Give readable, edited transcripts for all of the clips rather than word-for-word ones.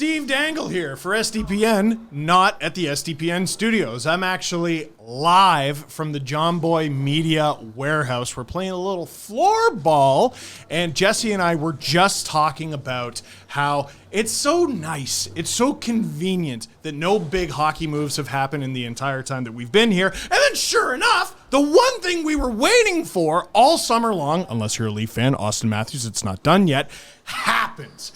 Steve Dangle here for SDPN, not at the SDPN studios. I'm actually live from the JOMBOY Media Warehouse. We're playing a little floorball, and Jesse and I were just talking about how it's so nice, it's so convenient that no big hockey moves have happened in the entire time that we've been here. And then sure enough, the one thing we were waiting for all summer long, unless you're a Leaf fan, Austin Matthews, it's not done yet, happens.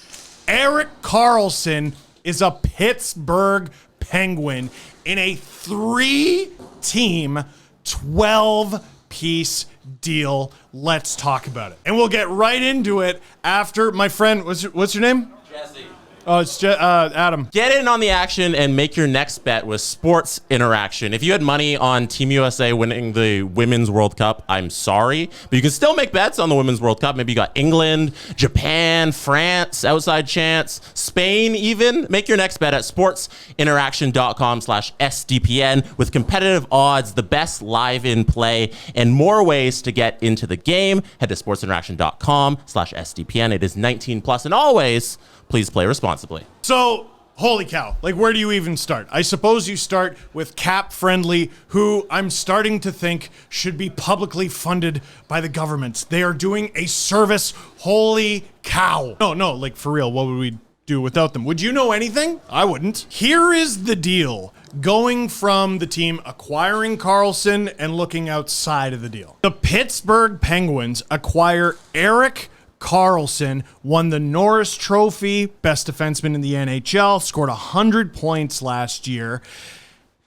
Erik Karlsson is a Pittsburgh Penguin in a 3-team, 12-piece deal. Let's talk about it. And we'll get right into it after my friend, what's your name? Jesse. Oh, it's Adam. Get in on the action and make your next bet with Sports Interaction. If you had money on Team USA winning the Women's World Cup, I'm sorry, but you can still make bets on the Women's World Cup. Maybe you got England, Japan, France, outside chance, Spain even. Make your next bet at sportsinteraction.com/SDPN with competitive odds, the best live in play, and more ways to get into the game. Head to sportsinteraction.com/SDPN. It is 19 plus, and always, please play responsibly. So, holy cow, like where do you even start? I suppose you start with Cap Friendly, who I'm starting to think should be publicly funded by the government. They are doing a service, holy cow. No, like for real, what would we do without them? Would you know anything? I wouldn't. Here is the deal. Going from the team acquiring Karlsson and looking outside of the deal. The Pittsburgh Penguins acquire Erik Karlsson, won the Norris Trophy, best defenseman in the NHL, scored 100 points last year.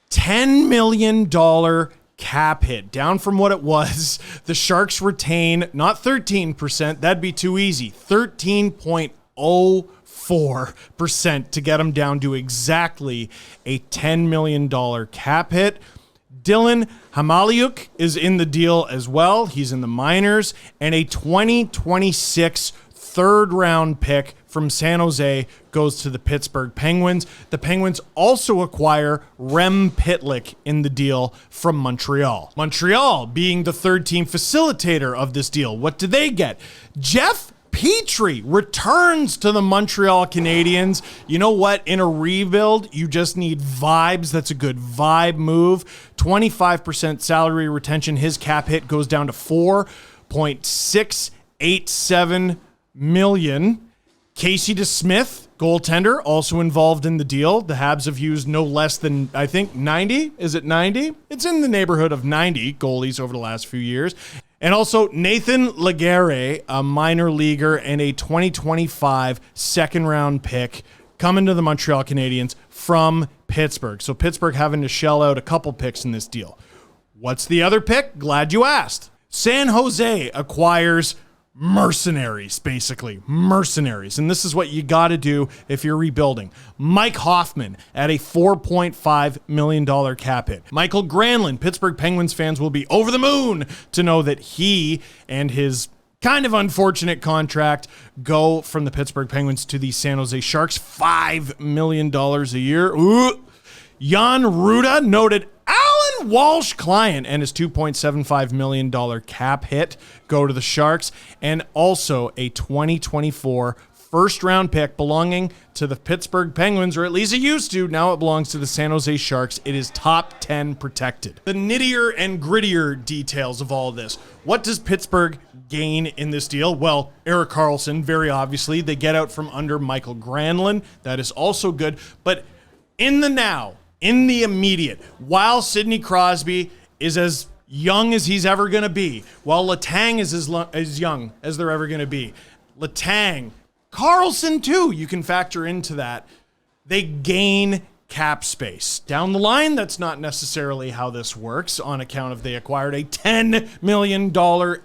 $10 million cap hit, down from what it was. The Sharks retain not 13%, that'd be too easy, 13.04% to get them down to exactly a $10 million cap hit. Dylan Hamaliuk is in the deal as well. He's in the minors. And a 2026 third-round pick from San Jose goes to the Pittsburgh Penguins. The Penguins also acquire Rem Pitlick in the deal from Montreal. Montreal being the third-team facilitator of this deal. What do they get? Jeff Petrie returns to the Montreal Canadiens. You know what? In a rebuild, you just need vibes. That's a good vibe move. 25% salary retention. His cap hit goes down to $4.687 million. Casey DeSmith, goaltender, also involved in the deal. The Habs have used no less than, I think, 90. Is it 90? It's in the neighborhood of 90 goalies over the last few years. And also Nathan Laguerre, a minor leaguer and a 2025 second-round pick coming to the Montreal Canadiens from Pittsburgh. So Pittsburgh having to shell out a couple picks in this deal. What's the other pick? Glad you asked. San Jose acquires mercenaries, basically. Mercenaries. And this is what you got to do if you're rebuilding. Mike Hoffman at a $4.5 million cap hit. Michael Granlund, Pittsburgh Penguins fans will be over the moon to know that he and his kind of unfortunate contract go from the Pittsburgh Penguins to the San Jose Sharks. $5 million a year. Ooh. Jan Ruda, noted Alan Walsh client, and his $2.75 million cap hit go to the Sharks, and also a 2024 first-round pick belonging to the Pittsburgh Penguins, or at least it used to. Now it belongs to the San Jose Sharks. It is top 10 protected. The nittier and grittier details of all of this. What does Pittsburgh gain in this deal? Well, Erik Karlsson, very obviously. They get out from under Michael Granlund. That is also good. But in the now, in the immediate, while Sidney Crosby is as young as he's ever going to be, while Letang is as young as they're ever going to be, Letang, Karlsson too, you can factor into that, they gain cap space. Down the line, that's not necessarily how this works on account of they acquired a $10 million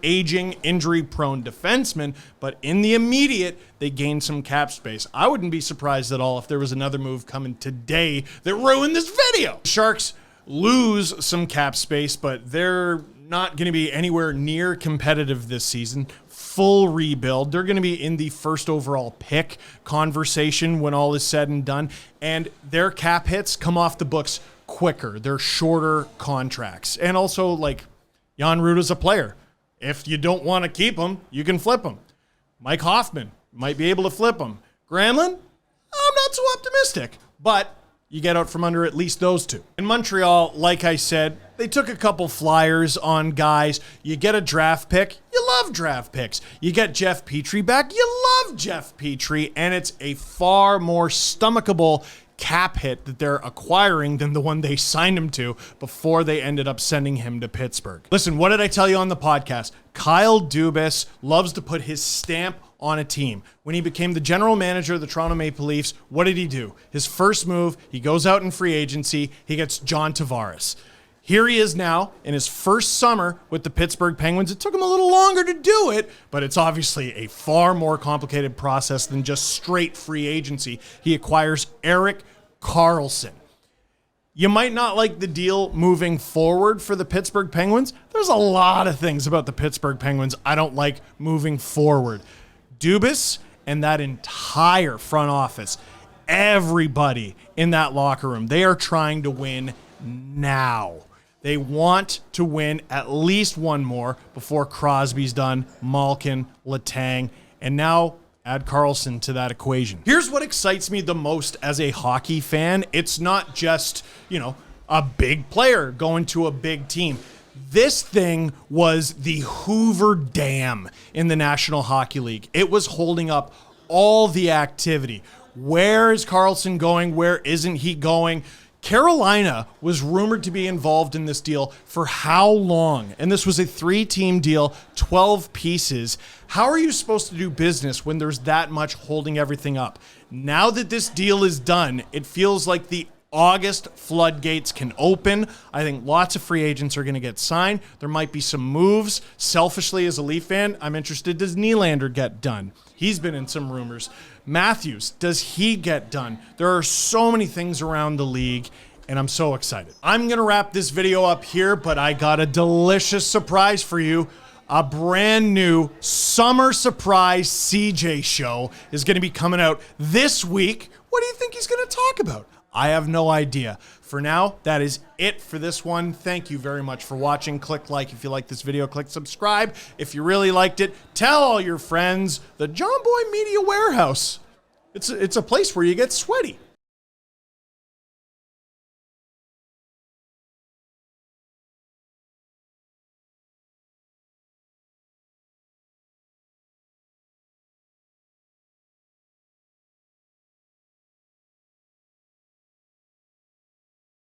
aging, injury-prone defenseman, but in the immediate, they gained some cap space. I wouldn't be surprised at all if there was another move coming today that ruined this video. Sharks lose some cap space, but they're not going to be anywhere near competitive this season. Full rebuild. They're going to be in the first overall pick conversation when all is said and done, and their cap hits come off the books quicker. They're shorter contracts. And also, like, Jan Ruda's a player. If you don't want to keep him, you can flip him. Mike Hoffman might be able to flip him. Granlund? I'm not so optimistic. But you get out from under at least those two. In Montreal, like I said, they took a couple flyers on guys. You get a draft pick. You love draft picks. You get Jeff Petrie back. You love Jeff Petrie. And it's a far more stomachable cap hit that they're acquiring than the one they signed him to before they ended up sending him to Pittsburgh. Listen, what did I tell you on the podcast? Kyle Dubas loves to put his stamp on a team. When he became the general manager of the Toronto Maple Leafs, what did he do? His first move, he goes out in free agency, he gets John Tavares. Here he is now in his first summer with the Pittsburgh Penguins. It took him a little longer to do it, but it's obviously a far more complicated process than just straight free agency. He acquires Erik Karlsson. You might not like the deal moving forward for the Pittsburgh Penguins. There's a lot of things about the Pittsburgh Penguins I don't like moving forward. Dubas and that entire front office, everybody in that locker room, they are trying to win now. They want to win at least one more before Crosby's done, Malkin, Letang, and now add Karlsson to that equation. Here's what excites me the most as a hockey fan. It's not just, a big player going to a big team. This thing was the Hoover Dam in the National Hockey League. It was holding up all the activity. Where is Karlsson going? Where isn't he going? Carolina was rumored to be involved in this deal for how long? And this was a 3-team deal, 12 pieces. How are you supposed to do business when there's that much holding everything up? Now that this deal is done, it feels like the August floodgates can open. I think lots of free agents are going to get signed. There might be some moves. Selfishly, as a Leaf fan, I'm interested. Does Nylander get done? He's been in some rumors. Matthews, does he get done? There are so many things around the league, and I'm so excited. I'm going to wrap this video up here, but I got a delicious surprise for you. A brand new summer surprise CJ show is going to be coming out this week. What do you think he's going to talk about? I have no idea. For now, that is it for this one. Thank you very much for watching. Click like if you like this video. Click subscribe if you really liked it. Tell all your friends. The JOMBOY Media Warehouse. It's a place where you get sweaty.